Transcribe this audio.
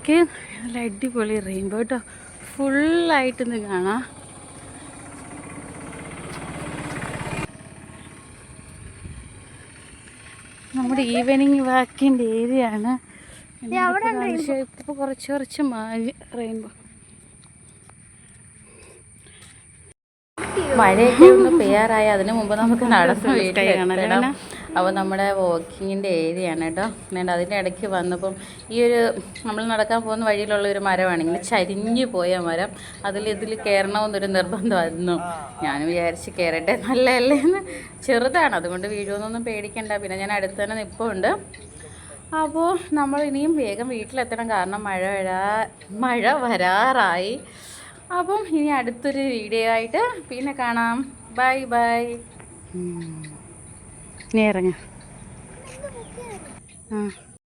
നോക്കി നല്ല അടിപൊളി റെയിൻബോ കേട്ടോ, ഫുള്ളായിട്ടൊന്ന് കാണാം. നമ്മുടെ ഈവനിങ് വാക്കിൻ്റെ ഏരിയ ആണ്. ഇപ്പോൾ കുറച്ച് റെയിൻബോ. മഴയൊക്കെ ഒന്ന് പെയ്യാറായി, അതിന് മുമ്പ് നമുക്ക് നടന്ന് വീട്ടിലെത്തണം. അപ്പോൾ നമ്മുടെ വാക്കിങ്ങിൻ്റെ ഏരിയ ആണ് കേട്ടോ. ഞാൻ അതിൻ്റെ ഇടയ്ക്ക് വന്നപ്പം ഈ ഒരു നമ്മൾ നടക്കാൻ പോകുന്ന വഴിയിലുള്ള ഒരു മരമാണ്, ഇങ്ങനെ ചരിഞ്ഞു പോയ മരം. ഇതിൽ കയറണമെന്നൊരു നിർബന്ധമായിരുന്നു. ഞാനും വിചാരിച്ച് കയറട്ടെ, നല്ലതല്ലേ എന്ന്. ചെറുതാണ്, അതുകൊണ്ട് വീഴുമെന്നൊന്നും പേടിക്കണ്ട. പിന്നെ ഞാൻ അടുത്ത് തന്നെ നിൽപ്പുണ്ട്. അപ്പോൾ നമ്മൾ ഇനിയും വേഗം വീട്ടിലെത്തണം, കാരണം മഴ വരാറായി. അപ്പം ഇനി അടുത്തൊരു വീഡിയോ ആയിട്ട് പിന്നെ കാണാം. Bye bye. നീ ഇറങ്ങ. ആ